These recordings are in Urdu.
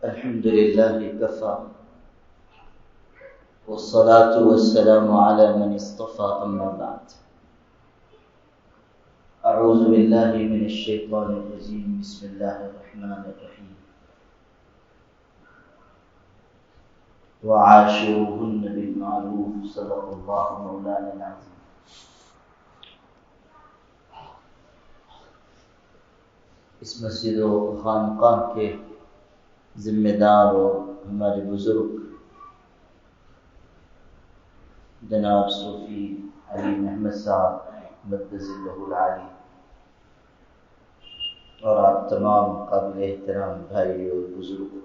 الحمد لله كفى والصلاة والسلام على من اصطفى أما بعد أعوذ بالله من الشيطان الرجيم بسم الله الرحمن الرحيم وعاشروهن بالمعروف صدق الله مولانا العظيم. اس مسجد و خانقاہ کے ذمہ دار اور ہمارے بزرگ جناب صوفی علی محمد صاحب مقدس اللہ العالی اور آپ تمام قابل احترام بھائی اور بزرگوں،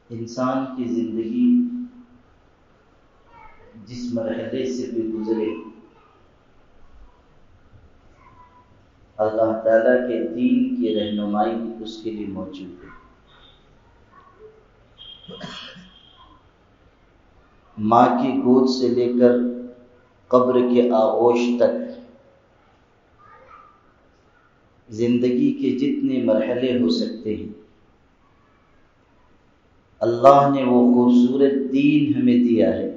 انسان کی زندگی جس مرحلے سے بھی گزرے، اللہ تعالیٰ کے دین کی رہنمائی اس کے لیے موجود ہے۔ ماں کی گود سے لے کر قبر کے آغوش تک زندگی کے جتنے مرحلے ہو سکتے ہیں، اللہ نے وہ خوبصورت دین ہمیں دیا ہے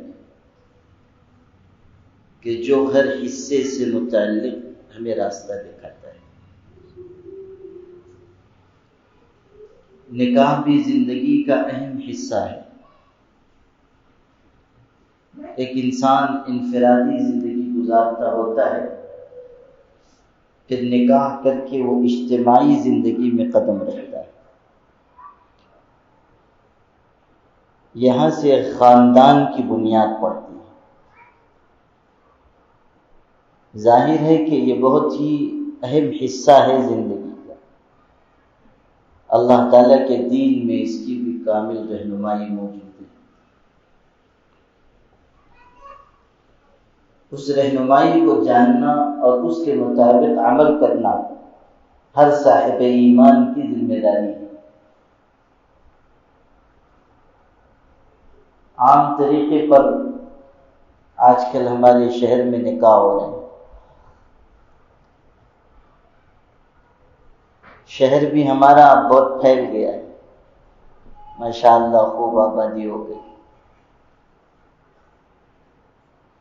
کہ جو ہر حصے سے متعلق ہمیں راستہ دکھاتا ہے۔ نکاح بھی زندگی کا اہم حصہ ہے۔ ایک انسان انفرادی زندگی گزارتا ہوتا ہے، پھر نکاح کر کے وہ اجتماعی زندگی میں قدم رکھتا ہے۔ یہاں سے خاندان کی بنیاد پڑتی ہے۔ ظاہر ہے کہ یہ بہت ہی اہم حصہ ہے زندگی کا۔ اللہ تعالیٰ کے دین میں اس کی بھی کامل رہنمائی موجود ہے۔ اس رہنمائی کو جاننا اور اس کے مطابق عمل کرنا ہر صاحب ایمان کی ذمہ داری ہے۔ عام طریقے پر آج کل ہمارے شہر میں نکاح ہو رہے ہیں۔ شہر بھی ہمارا بہت پھیل گیا ہے، ماشاءاللہ خوب آبادی ہو گئی۔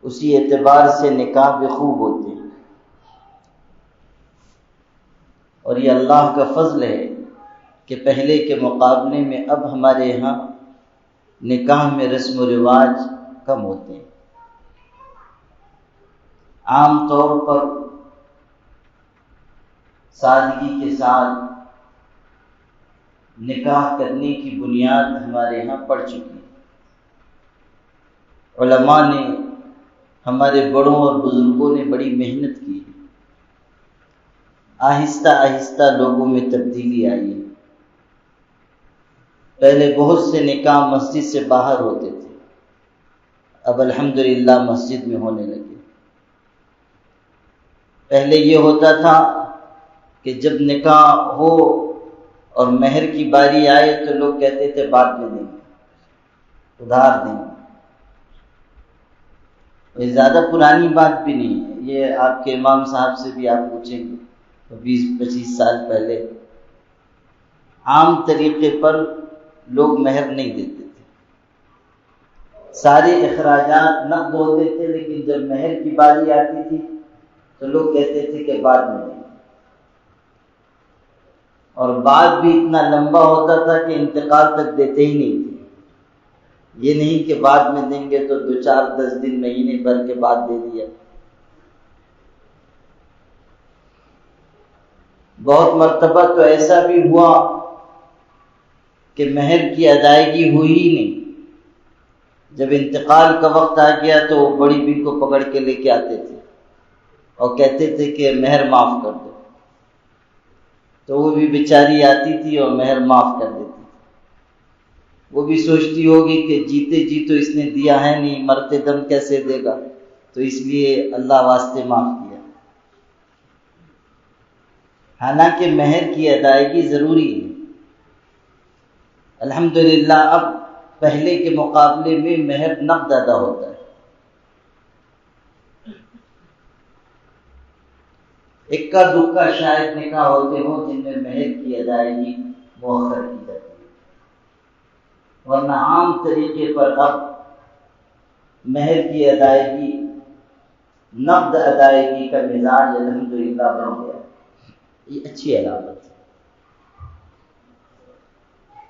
اسی اعتبار سے نکاح بھی خوب ہوتے ہیں، اور یہ اللہ کا فضل ہے کہ پہلے کے مقابلے میں اب ہمارے یہاں نکاح میں رسم و رواج کم ہوتے ہیں۔ عام طور پر سادگی کے ساتھ نکاح کرنے کی بنیاد ہمارے یہاں پڑ چکی ہے۔ علماء نے، ہمارے بڑوں اور بزرگوں نے بڑی محنت کی ہے۔ آہستہ آہستہ لوگوں میں تبدیلی آئی ہے۔ پہلے بہت سے نکاح مسجد سے باہر ہوتے تھے، اب الحمدللہ مسجد میں ہونے لگے۔ پہلے یہ ہوتا تھا کہ جب نکاح ہو اور مہر کی باری آئے تو لوگ کہتے تھے بعد میں دیں گے، ادھار دیں گے۔ یہ زیادہ پرانی بات بھی نہیں ہے، یہ آپ کے امام صاحب سے بھی آپ پوچھیں گے تو 20-25 سال پہلے عام طریقے پر لوگ مہر نہیں دیتے تھے، سارے اخراجات نقد ہوتے تھے، لیکن جب مہر کی باری آتی تھی تو لوگ کہتے تھے کہ بعد میں دیں گے، اور بعد بھی اتنا لمبا ہوتا تھا کہ انتقال تک دیتے ہی نہیں تھے۔ یہ نہیں کہ بعد میں دیں گے تو 2-4-10 دن مہینے بھر کے بعد دے دیا۔ بہت مرتبہ تو ایسا بھی ہوا کہ مہر کی ادائیگی ہوئی ہی نہیں، جب انتقال کا وقت آ گیا تو وہ بڑی بی کو پکڑ کے لے کے آتے تھے اور کہتے تھے کہ مہر معاف کر دو، تو وہ بھی بیچاری آتی تھی اور مہر معاف کر دیتی تھی۔ وہ بھی سوچتی ہوگی کہ جیتے جی تو اس نے دیا ہے نہیں، مرتے دم کیسے دے گا، تو اس لیے اللہ واسطے معاف کیا۔ حالانکہ مہر کی ادائیگی ضروری ہے۔ الحمدللہ اب پہلے کے مقابلے میں مہر نقد ادا ہوتا ہے۔ اکا دکا شاید نکاح ہوتے ہوں جن میں مہر کی ادائیگی مؤخر کی جاتی ہے، ورنہ عام طریقے پر اب مہر کی ادائیگی نقد ادائیگی کا مزاج الحمدللہ بن گیا۔ یہ اچھی علامت ہے۔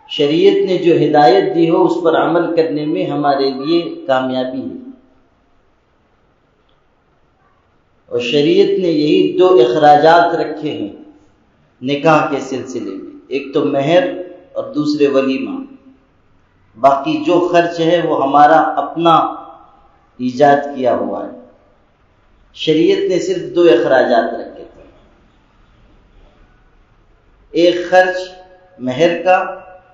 شریعت نے جو ہدایت دی ہو اس پر عمل کرنے میں ہمارے لیے کامیابی ہے، اور شریعت نے یہی دو اخراجات رکھے ہیں نکاح کے سلسلے میں، ایک تو مہر اور دوسرے ولیمہ۔ باقی جو خرچ ہے وہ ہمارا اپنا ایجاد کیا ہوا ہے۔ شریعت نے صرف دو اخراجات رکھے تھے، ایک خرچ مہر کا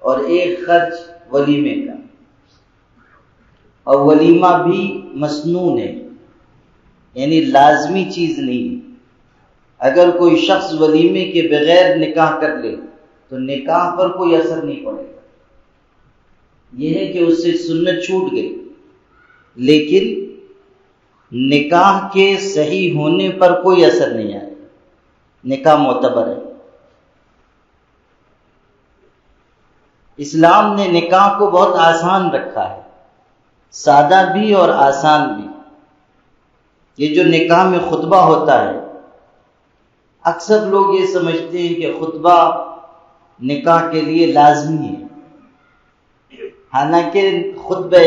اور ایک خرچ ولیمے کا، اور ولیمہ بھی مسنون ہے، یعنی لازمی چیز نہیں ہے۔ اگر کوئی شخص ولیمے کے بغیر نکاح کر لے تو نکاح پر کوئی اثر نہیں پڑے گا، یہ ہے کہ اس سے سنت چھوٹ گئی، لیکن نکاح کے صحیح ہونے پر کوئی اثر نہیں آئے گا، نکاح معتبر ہے۔ اسلام نے نکاح کو بہت آسان رکھا ہے، سادہ بھی اور آسان بھی۔ یہ جو نکاح میں خطبہ ہوتا ہے، اکثر لوگ یہ سمجھتے ہیں کہ خطبہ نکاح کے لیے لازمی ہے، حالانکہ خطبہ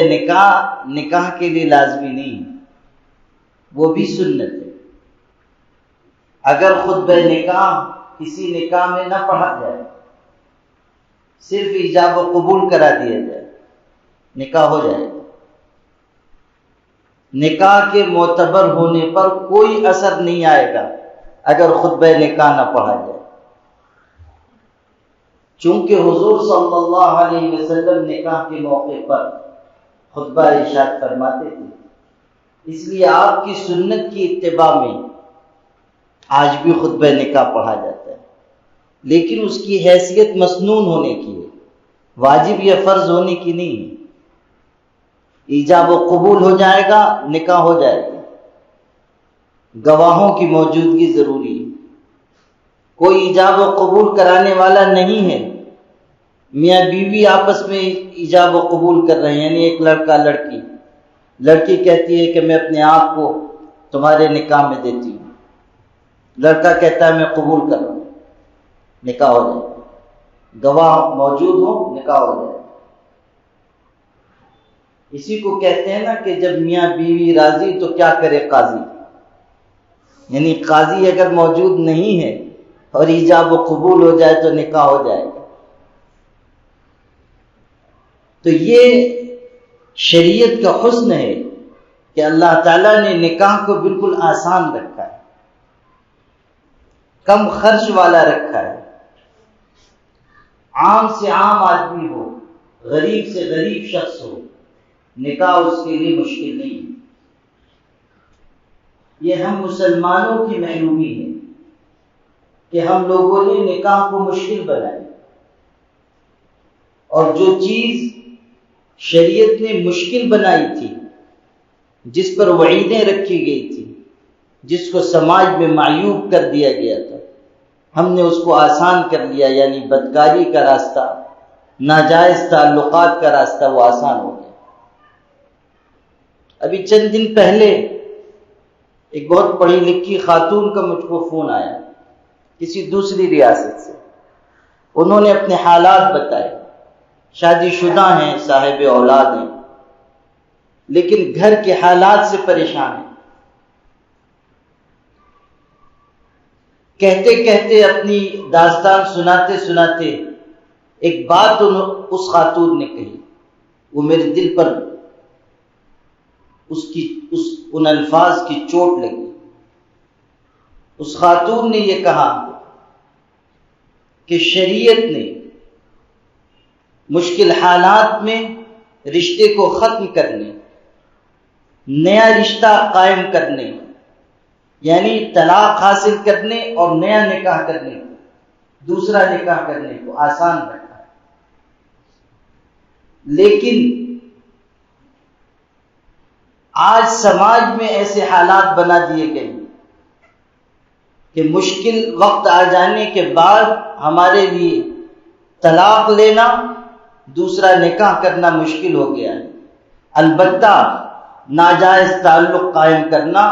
نکاح کے لیے لازمی نہیں ہے، وہ بھی سنت ہے۔ اگر خطبہ نکاح کسی نکاح میں نہ پڑھا جائے، صرف ایجاب و قبول کرا دیا جائے، نکاح ہو جائے گا۔ نکاح کے معتبر ہونے پر کوئی اثر نہیں آئے گا اگر خطبہ نکاح نہ پڑھا جائے، چونکہ حضور صلی اللہ علیہ وسلم نکاح کے موقع پر خطبہ ارشاد فرماتے تھے، اس لیے آپ کی سنت کی اتباع میں آج بھی خطبہ نکاح پڑھا جاتا ہے، لیکن اس کی حیثیت مسنون ہونے کی ہے، واجب یا فرض ہونے کی نہیں ہے۔ ایجاب و قبول ہو جائے گا، نکاح ہو جائے گا، گواہوں کی موجودگی ضروری ہے۔ کوئی ایجاب و قبول کرانے والا نہیں ہے، میاں بیوی آپس میں ایجاب و قبول کر رہے ہیں، یعنی ایک لڑکا لڑکی کہتی ہے کہ میں اپنے آپ کو تمہارے نکاح میں دیتی ہوں، لڑکا کہتا ہے میں قبول کر رہا ہوں، نکاح ہو جائے گا، گواہ موجود ہو، نکاح ہو جائے گا۔ اسی کو کہتے ہیں نا کہ جب میاں بیوی راضی تو کیا کرے قاضی، یعنی قاضی اگر موجود نہیں ہے اور ایجاب و قبول ہو جائے تو نکاح ہو جائے گا۔ تو یہ شریعت کا حسن ہے کہ اللہ تعالیٰ نے نکاح کو بالکل آسان رکھا ہے، کم خرچ والا رکھا ہے، عام سے عام آدمی ہو، غریب سے غریب شخص ہو، نکاح اس کے لیے مشکل نہیں ہے۔ یہ ہم مسلمانوں کی محرومی ہے کہ ہم لوگوں نے نکاح کو مشکل بنایا، اور جو چیز شریعت نے مشکل بنائی تھی، جس پر وعیدیں رکھی گئی تھی، جس کو سماج میں معیوب کر دیا گیا تھا، ہم نے اس کو آسان کر لیا، یعنی بدکاری کا راستہ، ناجائز تعلقات کا راستہ وہ آسان ہو گیا۔ ابھی چند دن پہلے ایک بہت پڑھی لکھی خاتون کا مجھ کو فون آیا کسی دوسری ریاست سے، انہوں نے اپنے حالات بتائے، شادی شدہ ہیں، صاحب اولاد ہیں، لیکن گھر کے حالات سے پریشان ہیں۔ کہتے کہتے اپنی داستان سناتے سناتے ایک بات اس خاتون نے کہی، وہ میرے دل پر ان الفاظ کی چوٹ لگی۔ اس خاتون نے یہ کہا کہ شریعت نے مشکل حالات میں رشتے کو ختم کرنے، نیا رشتہ قائم کرنے، یعنی طلاق حاصل کرنے اور نیا نکاح کرنے کو، دوسرا نکاح کرنے کو آسان رکھا ہے، لیکن آج سماج میں ایسے حالات بنا دیے گئے کہ مشکل وقت آ جانے کے بعد ہمارے لیے طلاق لینا، دوسرا نکاح کرنا مشکل ہو گیا ہے، البتہ ناجائز تعلق قائم کرنا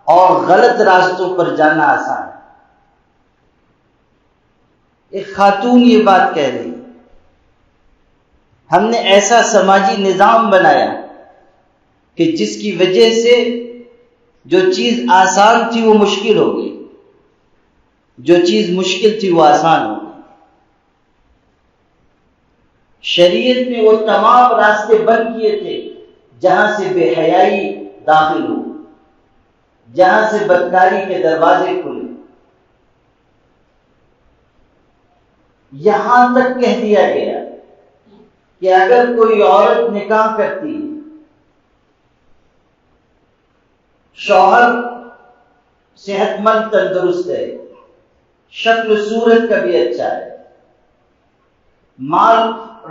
اور غلط راستوں پر جانا آسان ہے۔ ایک خاتون یہ بات کہہ رہی، ہم نے ایسا سماجی نظام بنایا کہ جس کی وجہ سے جو چیز آسان تھی وہ مشکل ہو گئی، جو چیز مشکل تھی وہ آسان ہو گئی۔ شریعت نے وہ تمام راستے بند کیے تھے جہاں سے بے حیائی داخل ہو، جہاں سے بدکاری کے دروازے کھلے، یہاں تک کہہ دیا گیا کہ اگر کوئی عورت نکاح کرتی ہے، شوہر صحت مند تندرست ہے، شکل صورت کا بھی اچھا ہے، مال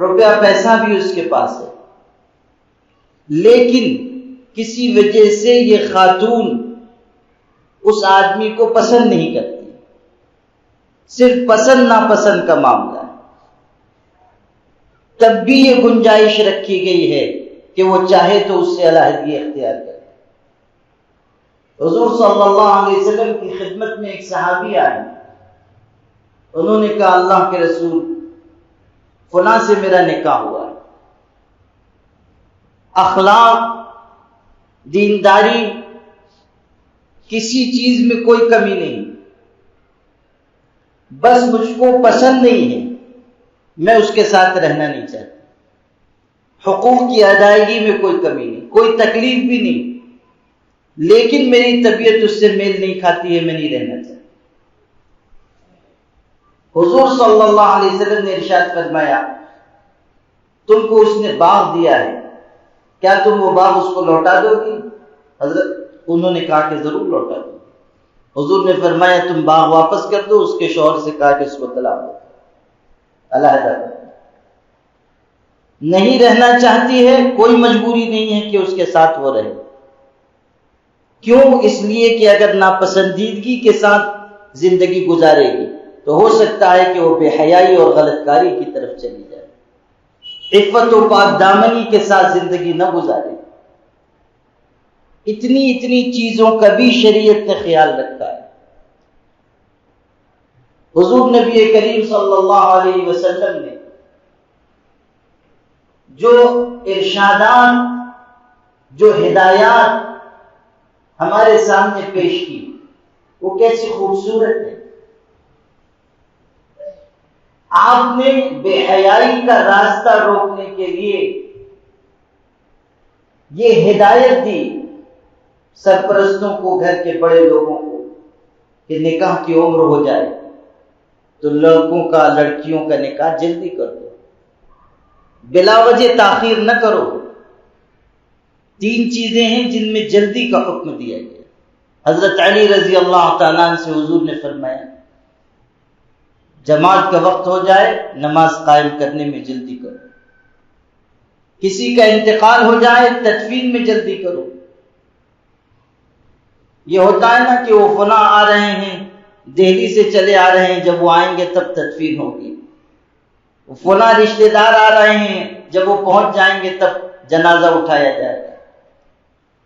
روپیہ پیسہ بھی اس کے پاس ہے، لیکن کسی وجہ سے یہ خاتون اس آدمی کو پسند نہیں کرتی، صرف پسند ناپسند کا معاملہ ہے، تب بھی یہ گنجائش رکھی گئی ہے کہ وہ چاہے تو اس سے علیحدگی اختیار کرے۔ حضور صلی اللہ علیہ وسلم کی خدمت میں ایک صحابی آئے، انہوں نے کہا اللہ کے رسول فلاں سے میرا نکاح ہوا ہے، اخلاق دینداری کسی چیز میں کوئی کمی نہیں، بس مجھ کو پسند نہیں ہے، میں اس کے ساتھ رہنا نہیں چاہتا، حقوق کی ادائیگی میں کوئی کمی نہیں، کوئی تکلیف بھی نہیں، لیکن میری طبیعت اس سے میل نہیں کھاتی ہے، میں نہیں رہنا چاہتا۔ حضور صلی اللہ علیہ وسلم نے ارشاد فرمایا تم کو اس نے باغ دیا ہے، کیا تم وہ باغ اس کو لوٹا دو گی؟ حضرت انہوں نے کہا کہ ضرور لوٹا دو۔ حضور نے فرمایا تم باغ واپس کر دو، اس کے شوہر سے کہا کہ اس کو طلاق دو، علیحدہ کر دو۔ نہیں رہنا چاہتی ہے، کوئی مجبوری نہیں ہے کہ اس کے ساتھ وہ رہے، کیوں؟ اس لیے کہ اگر ناپسندیدگی کے ساتھ زندگی گزارے گی تو ہو سکتا ہے کہ وہ بے حیائی اور غلط کاری کی طرف چلی جائے، عفت و پاک دامنی کے ساتھ زندگی نہ گزارے۔ اتنی چیزوں کا بھی شریعت نے خیال رکھا ہے۔ حضور نبی کریم صلی اللہ علیہ وسلم نے جو ارشادات، جو ہدایات ہمارے سامنے پیش کی وہ کیسی خوبصورت ہے۔ آپ نے بے حیائی کا راستہ روکنے کے لیے یہ ہدایت دی سرپرستوں کو، گھر کے بڑے لوگوں کو، کہ نکاح کی عمر ہو جائے تو لڑکوں کا لڑکیوں کا نکاح جلدی کر دو، بلا وجہ تاخیر نہ کرو۔ 3 چیزیں ہیں جن میں جلدی کا حکم دیا گیا۔ حضرت علی رضی اللہ تعالیٰ عنہ سے حضور نے فرمایا جماعت کا وقت ہو جائے نماز قائم کرنے میں جلدی کرو، کسی کا انتقال ہو جائے تدفین میں جلدی کرو۔ یہ ہوتا ہے نا کہ وہ فلاں آ رہے ہیں، دہلی سے چلے آ رہے ہیں، جب وہ آئیں گے تب تدفین ہوگی، وہ فلاں رشتہ دار آ رہے ہیں، جب وہ پہنچ جائیں گے تب جنازہ اٹھایا جائے گا۔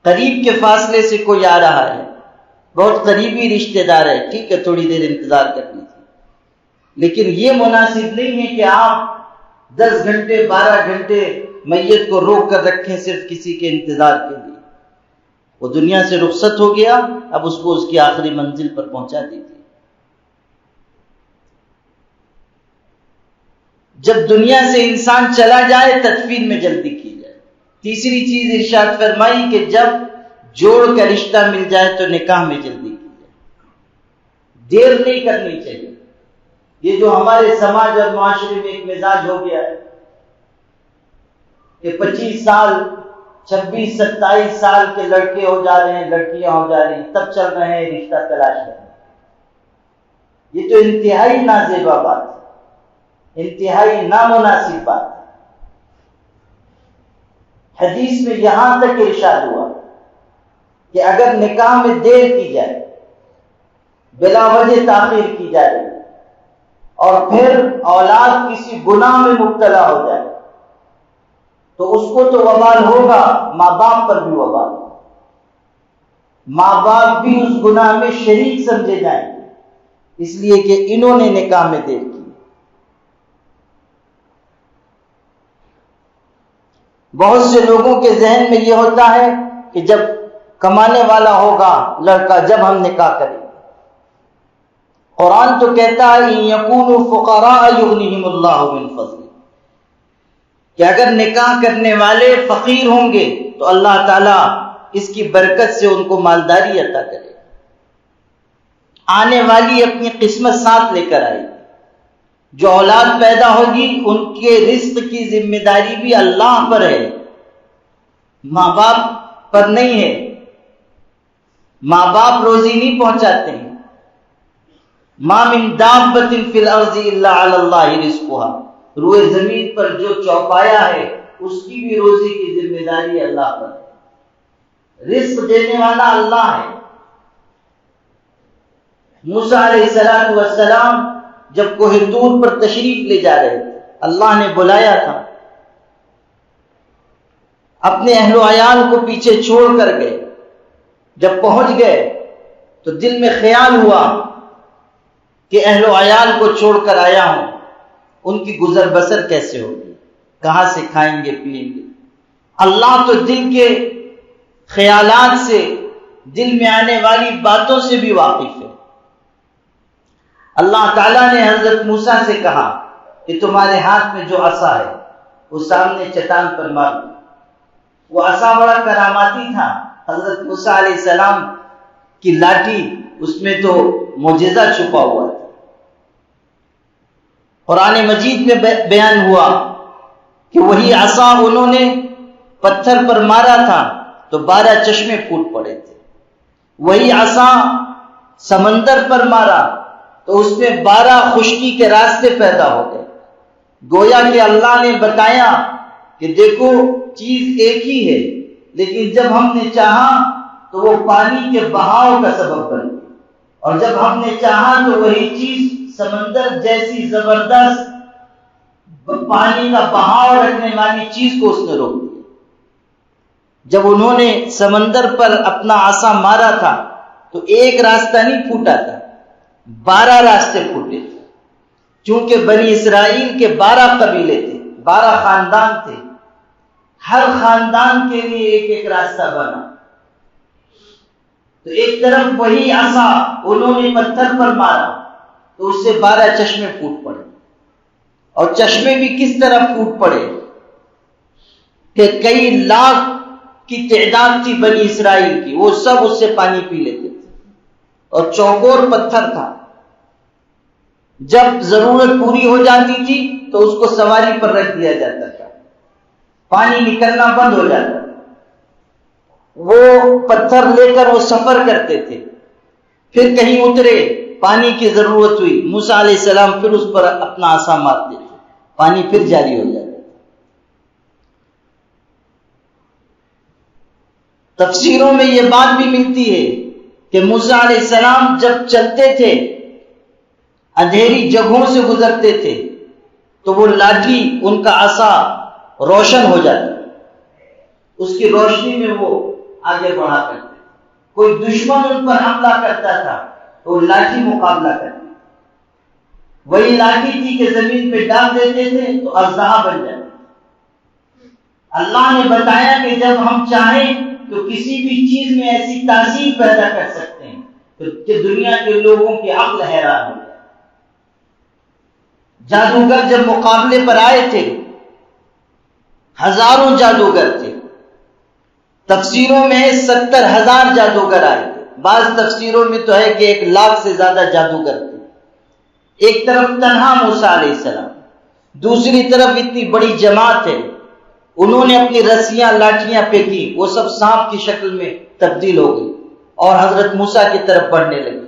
قریب کے فاصلے سے کوئی آ رہا ہے، بہت قریبی رشتہ دار ہے، ٹھیک ہے تھوڑی دیر انتظار کر لیجیے، لیکن یہ مناسب نہیں ہے کہ آپ 10 گھنٹے 12 گھنٹے میت کو روک کر رکھیں صرف کسی کے انتظار کے لیے۔ وہ دنیا سے رخصت ہو گیا، اب اس کو اس کی آخری منزل پر پہنچا دیجیے۔ جب دنیا سے انسان چلا جائے تدفین میں جلدی کی جائے۔ تیسری چیز ارشاد فرمائی کہ جب جوڑ کا رشتہ مل جائے تو نکاح میں جلدی کی جائے، دیر نہیں کرنی چاہیے۔ یہ جو ہمارے سماج اور معاشرے میں ایک مزاج ہو گیا ہے کہ 25 سال 26 27 سال کے لڑکے ہو جا رہے ہیں، لڑکیاں ہو جا رہی ہیں، تب چل رہے ہیں رشتہ تلاش کرنے، یہ تو انتہائی نازیبا بات ہے، انتہائی نامناسب بات ہے۔ حدیث میں یہاں تک ارشاد ہوا کہ اگر نکاح میں دیر کی جائے بلا وجہ تاخیر کی جائے اور پھر اولاد کسی گناہ میں مبتلا ہو جائے تو اس کو تو وبال ہوگا، ماں باپ پر بھی وبال ہوگا، ماں باپ بھی اس گناہ میں شریک سمجھے جائیں گے، اس لیے کہ انہوں نے نکاح میں دیر کی۔ بہت سے لوگوں کے ذہن میں یہ ہوتا ہے کہ جب کمانے والا ہوگا لڑکا جب ہم نکاح کریں گے۔ قرآن تو کہتا ہے ان یکونوا فقراء یغنیہم اللہ من فضلہ، کہ اگر نکاح کرنے والے فقیر ہوں گے تو اللہ تعالیٰ اس کی برکت سے ان کو مالداری عطا کرے، آنے والی اپنی قسمت ساتھ لے کر آئے گی، جو اولاد پیدا ہوگی ان کے رزق کی ذمہ داری بھی اللہ پر ہے، ماں باپ پر نہیں ہے۔ ماں باپ روزی نہیں پہنچاتے ہیں۔ ما من دابۃ فی الارض الا علی اللہ رزقها، روئے زمین پر جو چوپایا ہے اس کی بھی روزی کی ذمہ داری اللہ پر ہے، رزق دینے والا اللہ ہے۔ موسیٰ علیہ السلام جب کوہ طور پر تشریف لے جا رہے تھے، اللہ نے بلایا تھا، اپنے اہل و عیال کو پیچھے چھوڑ کر گئے۔ جب پہنچ گئے تو دل میں خیال ہوا کہ اہل و عیال کو چھوڑ کر آیا ہوں، ان کی گزر بسر کیسے ہوگی، کہاں سے کھائیں گے پیئیں گے۔ اللہ تو دل کے خیالات سے، دل میں آنے والی باتوں سے بھی واقف ہے۔ اللہ تعالیٰ نے حضرت موسیٰ سے کہا کہ تمہارے ہاتھ میں جو عصا ہے وہ سامنے چٹان پر مارو۔ وہ عصا بڑا کراماتی تھا، حضرت موسیٰ علیہ السلام کی لاٹھی، اس میں تو معجزہ چھپا ہوا تھا۔ قرآن مجید میں بیان ہوا کہ وہی عصا انہوں نے پتھر پر مارا تھا تو 12 چشمے پھوٹ پڑے تھے، وہی عصا سمندر پر مارا تو اس میں 12 خشکی کے راستے پیدا ہو گئے۔ گویا کہ اللہ نے بتایا کہ دیکھو چیز ایک ہی ہے، لیکن جب ہم نے چاہا تو وہ پانی کے بہاؤ کا سبب بن گئی، اور جب ہم نے چاہا تو وہی چیز سمندر جیسی زبردست پانی کا بہاؤ رکھنے والی چیز کو اس نے روک دیا۔ جب انہوں نے سمندر پر اپنا عصا مارا تھا تو ایک راستہ نہیں پھوٹا تھا، 12 راستے پھوٹے تھے، چونکہ بنی اسرائیل کے 12 قبیلے تھے، 12 خاندان تھے، ہر خاندان کے لیے ایک ایک راستہ بنا۔ تو ایک طرف وہی عصا انہوں نے پتھر پر مارا تو اس سے 12 چشمے پھوٹ پڑے، اور چشمے بھی کس طرح پھوٹ پڑے کہ کئی لاکھ کی تعداد تھی بنی اسرائیل کی، وہ سب اس سے پانی پی لیتے تھے، اور چوکور پتھر تھا۔ جب ضرورت پوری ہو جاتی تھی تو اس کو سواری پر رکھ دیا جاتا تھا، پانی نکلنا بند ہو جاتا تھا۔ وہ پتھر لے کر وہ سفر کرتے تھے، پھر کہیں اترے، پانی کی ضرورت ہوئی، موسیٰ علیہ السلام پھر اس پر اپنا عصا مارتے تھے، پانی پھر جاری ہو جاتا تھا۔ تفسیروں میں یہ بات بھی ملتی ہے کہ موسیٰ علیہ السلام جب چلتے تھے، اندھیری جگہوں سے گزرتے تھے تو وہ لاٹھی، ان کا عصا روشن ہو جاتا، اس کی روشنی میں وہ آگے بڑھا کرتے۔ کوئی دشمن ان پر حملہ کرتا تھا تو وہ لاٹھی مقابلہ کرتے، وہی لاٹھی تھی کہ زمین پہ ڈال دیتے تھے تو اژدہا بن جاتے۔ اللہ نے بتایا کہ جب ہم چاہیں تو کسی بھی چیز میں ایسی تاثیر پیدا کر سکتے ہیں کہ دنیا کے لوگوں کی عقل حیران ہو جائے۔ جادوگر جب مقابلے پر آئے تھے، ہزاروں جادوگر تھے، تفسیروں میں 70,000 جادوگر آئے تھے، بعض تفسیروں میں تو ہے کہ 1,00,000 سے زیادہ جادوگر تھے۔ ایک طرف تنہا موسیٰ علیہ السلام، دوسری طرف اتنی بڑی جماعت ہے، انہوں نے اپنی رسیاں لاٹھیاں پھینکی، وہ سب سانپ کی شکل میں تبدیل ہو گئی اور حضرت موسیٰ کی طرف بڑھنے لگی۔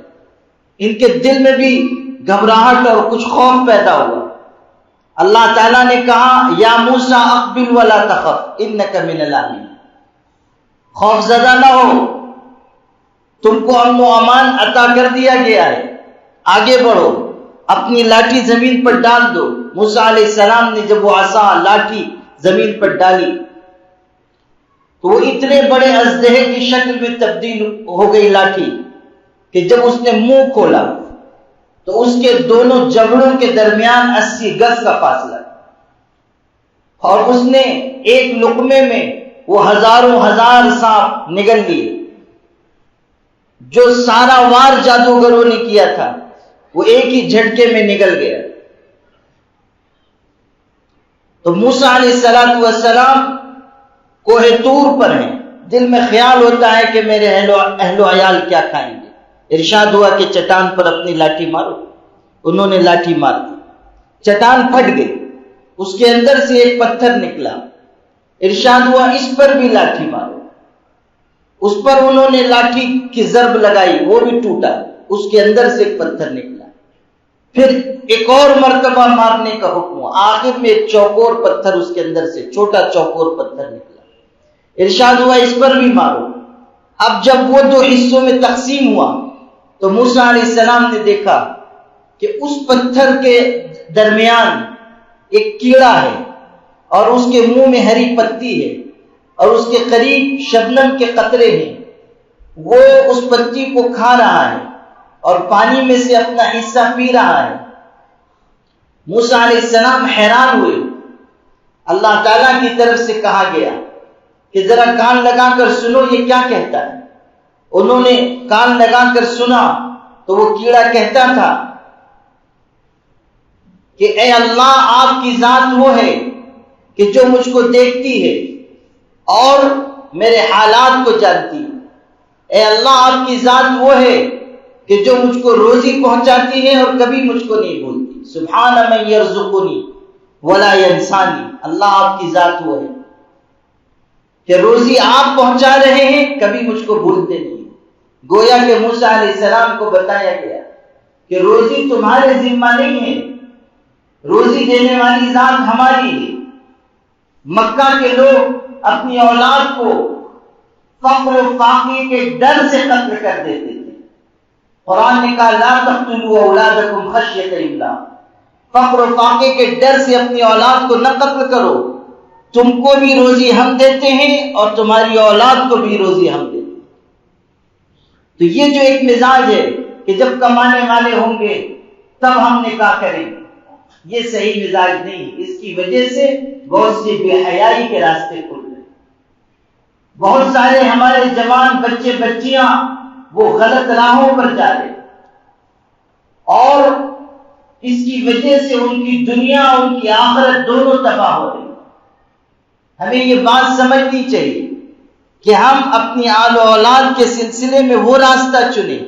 ان کے دل میں بھی گھبراہٹ اور کچھ خوف پیدا ہوا۔ اللہ تعالیٰ نے کہا یا موسیٰ اقبل ولا تخف انک من الآمنین، خوف زدہ نہ ہو، تم کو امن و امان عطا کر دیا گیا ہے، آگے بڑھو، اپنی لاٹھی زمین پر ڈال دو۔ موسیٰ علیہ السلام نے جب وہ عصا لاٹھی زمین پر ڈالی تو وہ اتنے بڑے اژدہے کی شکل میں تبدیل ہو گئی لاٹھی کہ جب اس نے منہ کھولا تو اس کے دونوں جبڑوں کے درمیان 80 گز کا فاصلہ، اور اس نے ایک لقمے میں وہ ہزاروں ہزار سانپ نگل لیے۔ جو سارا وار جادوگروں نے کیا تھا وہ ایک ہی جھٹکے میں نگل گیا۔ تو موسیٰ علیہ السلام کوہ طور پر ہیں، دل میں خیال ہوتا ہے کہ میرے اہل و عیال کیا کھائیں گے۔ ارشاد ہوا کہ چٹان پر اپنی لاٹھی مارو۔ انہوں نے لاٹھی مار دی، چٹان پھٹ گئی، اس کے اندر سے ایک پتھر نکلا۔ ارشاد ہوا اس پر بھی لاٹھی مارو۔ اس پر انہوں نے لاٹھی کی ضرب لگائی، وہ بھی ٹوٹا، اس کے اندر سے ایک پتھر نکلا۔ پھر ایک اور مرتبہ مارنے کا حکم ہوا، آخر میں ایک چوکور پتھر اس کے اندر سے، چھوٹا چوکور پتھر نکلا۔ ارشاد ہوا اس پر بھی مارو۔ اب جب وہ دو حصوں میں تقسیم ہوا تو موسیٰ علیہ السلام نے دیکھا کہ اس پتھر کے درمیان ایک کیڑا ہے اور اس کے منہ میں ہری پتی ہے اور اس کے قریب شبنم کے قطرے ہیں۔ وہ اس پتی کو کھا رہا ہے اور پانی میں سے اپنا حصہ پی رہا ہے۔ موسیٰ علیہ السلام حیران ہوئے۔ اللہ تعالیٰ کی طرف سے کہا گیا کہ ذرا کان لگا کر سنو یہ کیا کہتا ہے۔ انہوں نے کان لگا کر سنا تو وہ کیڑا کہتا تھا کہ اے اللہ، آپ کی ذات وہ ہے کہ جو مجھ کو دیکھتی ہے اور میرے حالات کو جانتی ہے۔ اے اللہ، آپ کی ذات وہ ہے کہ جو مجھ کو روزی پہنچاتی ہے اور کبھی مجھ کو نہیں بھولتی۔ سبحان من یرزقنی ولا ینسانی۔ اللہ آپ کی ذات وہ ہے کہ روزی آپ پہنچا رہے ہیں، کبھی مجھ کو بھولتے نہیں۔ گویا کہ موسیٰ علیہ السلام کو بتایا گیا کہ روزی تمہارے ذمہ نہیں ہے، روزی دینے والی ذات ہماری ہے۔ مکہ کے لوگ اپنی اولاد کو فقر و فاقے کے ڈر سے قتل کر دیتے تھے۔ قرآن نے کہا لا تقتلوا اولادکم خشیۃ املاق، فقر و فاقے کے ڈر سے اپنی اولاد کو نہ قتل کرو، تم کو بھی روزی ہم دیتے ہیں اور تمہاری اولاد کو بھی روزی ہم دیتے ہیں۔ تو یہ جو ایک مزاج ہے کہ جب کمانے والے ہوں گے تب ہم نکاح کریں گے، یہ صحیح مزاج نہیں۔ اس کی وجہ سے بہت سی بے حیائی کے راستے کھل رہے، بہت سارے ہمارے جوان بچے بچیاں وہ غلط راہوں پر جا رہے، اور اس کی وجہ سے ان کی دنیا ان کی آخرت دونوں تباہ ہو رہی۔ ہمیں یہ بات سمجھنی چاہیے کہ ہم اپنی آل و اولاد کے سلسلے میں وہ راستہ چنیں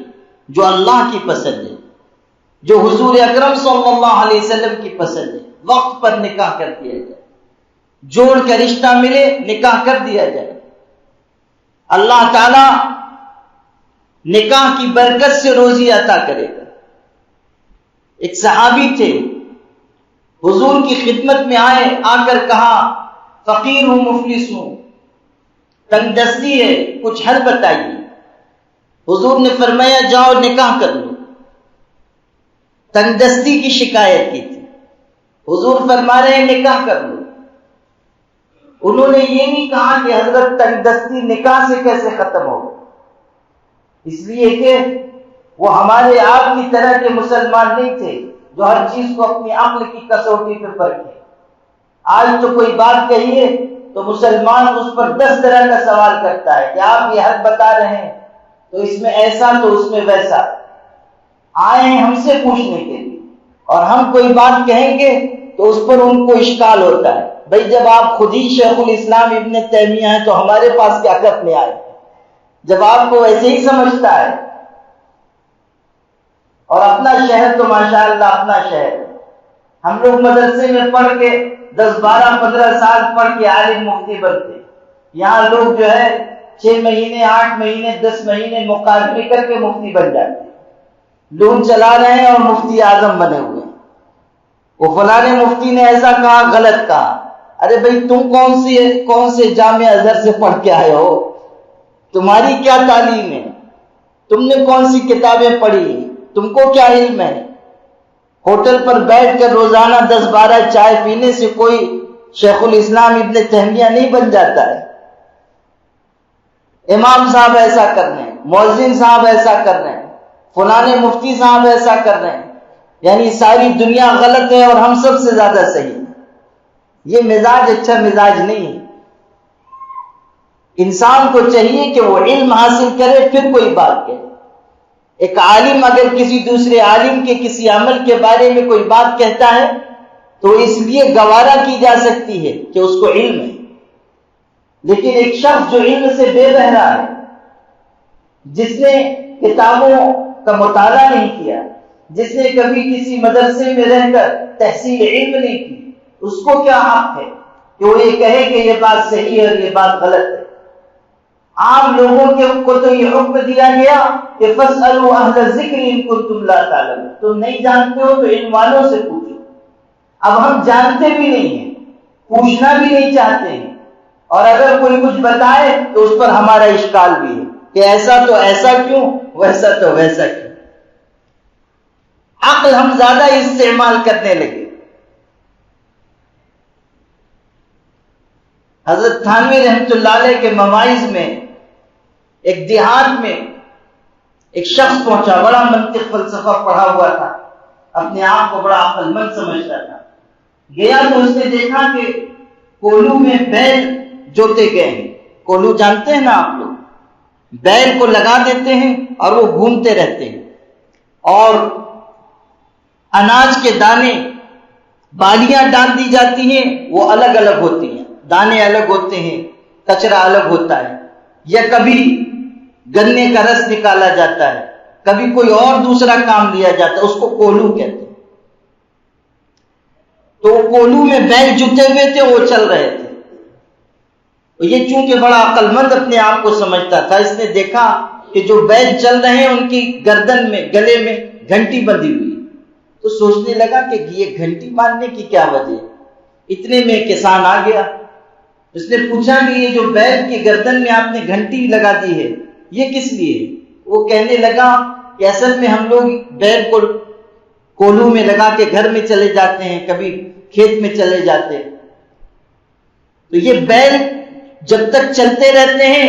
جو اللہ کی پسند ہے، جو حضور اکرم صلی اللہ علیہ وسلم کی پسند ہے۔ وقت پر نکاح کر دیا جائے، جوڑ کا رشتہ ملے نکاح کر دیا جائے۔ اللہ تعالی نکاح کی برکت سے روزی عطا کرے گا۔ ایک صحابی تھے، حضور کی خدمت میں آئے، آ کر کہا فقیر ہوں، مفلس ہوں، تنگ دستی ہے، کچھ حل بتائیے۔ حضور نے فرمایا جاؤ نکاح کر لو۔ تنگ دستی کی شکایت کی تھی، حضور فرما رہے ہیں نکاح کر لو۔ انہوں نے یہ نہیں کہا کہ حضرت تنگ دستی نکاح سے کیسے ختم ہو، اس لیے کہ وہ ہمارے آپ کی طرح کے مسلمان نہیں تھے جو ہر چیز کو اپنی عقل کی کسوٹی پہ پرکھے۔ آج تو کوئی بات کہیے تو مسلمان اس پر 10 طرح کا سوال کرتا ہے کہ آپ یہ حد بتا رہے ہیں تو اس میں ایسا تو اس میں ویسا۔ آئے ہیں ہم سے پوچھنے کے لیے، اور ہم کوئی بات کہیں گے تو اس پر ان کو اشکال ہوتا ہے، بھئی جب آپ خود ہی شیخ الاسلام ابن تیمیہ ہیں تو ہمارے پاس کیا کرنے آئے؟ جب آپ کو ویسے ہی سمجھتا ہے، اور اپنا شہر تو ماشاءاللہ اپنا شہر ہے۔ ہم لوگ مدرسے میں پڑھ کے 10 12 15 سال پڑھ کے عالم مفتی بنتے، یہاں لوگ جو ہے 6 مہینے 8 مہینے 10 مہینے مقابلے کر کے مفتی بن جاتے، لون چلا رہے ہیں اور مفتی اعظم بنے ہوئے ہیں۔ وہ فلاں مفتی نے ایسا کہا، غلط کہا۔ ارے بھائی تم کون سے جامعہ ازہر سے پڑھ کے آئے ہو؟ تمہاری کیا تعلیم ہے؟ تم نے کون سی کتابیں پڑھی؟ تم کو کیا علم ہے؟ ہوٹل پر بیٹھ کر روزانہ 10-12 چائے پینے سے کوئی شیخ الاسلام ابن تیمیہ نہیں بن جاتا ہے۔ امام صاحب ایسا کر رہے ہیں، مؤذن صاحب ایسا کر رہے ہیں، فلانے مفتی صاحب ایسا کر رہے ہیں، یعنی ساری دنیا غلط ہے اور ہم سب سے زیادہ صحیح ہیں۔ یہ مزاج اچھا مزاج نہیں ہے۔ انسان کو چاہیے کہ وہ علم حاصل کرے پھر کوئی بات کہے۔ ایک عالم اگر کسی دوسرے عالم کے کسی عمل کے بارے میں کوئی بات کہتا ہے تو اس لیے گوارا کی جا سکتی ہے کہ اس کو علم ہے، لیکن ایک شخص جو علم سے بے بہرا ہے، جس نے کتابوں کا مطالعہ نہیں کیا، جس نے کبھی کسی مدرسے میں رہ کر تحصیل علم نہیں کی، اس کو کیا حق ہے کہ وہ یہ کہے کہ یہ بات صحیح ہے اور یہ بات غلط ہے؟ عام لوگوں کو تو یہ حکم دیا گیا کہ فَاسْأَلُوا أَهْلَ الذِّكْرِ إِن كُنتُمْ لَا تَعْلَمُونَ، تم نہیں جانتے ہو تو علم والوں سے پوچھو۔ اب ہم جانتے بھی نہیں ہیں، پوچھنا بھی نہیں چاہتے ہیں، اور اگر کوئی کچھ بتائے تو اس پر ہمارا اشکال بھی ہے کہ ایسا تو ایسا کیوں، ویسا تو ویسا کیوں۔ عقل ہم زیادہ استعمال کرنے لگے۔ حضرت تھانوی رحمت اللہ علیہ کے مواعظ میں ایک دیہات میں ایک شخص پہنچا، بڑا منطق فلسفہ پڑھا ہوا تھا، اپنے آپ کو بڑا عقل مند سمجھتا تھا۔ گیا تو اس نے دیکھا کہ کولو میں بیل جوتے گئے ہیں۔ کولو جانتے ہیں نا آپ لوگ، بیل کو لگا دیتے ہیں اور وہ گھومتے رہتے ہیں، اور اناج کے دانے بالیاں ڈال دی جاتی ہیں، وہ الگ الگ ہوتی ہیں، دانے الگ ہوتے ہیں، کچرا الگ ہوتا ہے، یا کبھی گنے کا رس نکالا جاتا ہے، کبھی کوئی اور دوسرا کام لیا جاتا ہے، اس کو کولو کہتے ہیں۔ تو کولو میں بیل جتے ہوئے تھے، وہ چل رہے تھے۔ یہ چونکہ بڑا عقل مند اپنے آپ کو سمجھتا تھا، اس نے دیکھا کہ جو بیل چل رہے ہیں ان کی گردن میں، گلے میں گھنٹی بندھی ہوئی، تو سوچنے لگا کہ یہ گھنٹی باندھنے کی کیا وجہ ہے۔ اتنے میں کسان آ گیا، اس نے پوچھا کہ یہ جو بیل کی گردن میں آپ نے گھنٹی لگا دی ہے یہ کس لیے؟ وہ کہنے لگا کہ اصل میں ہم لوگ بیل کو کولو میں لگا کے گھر میں چلے جاتے ہیں، کبھی کھیت میں چلے جاتے ہیں، تو یہ بیل جب تک چلتے رہتے ہیں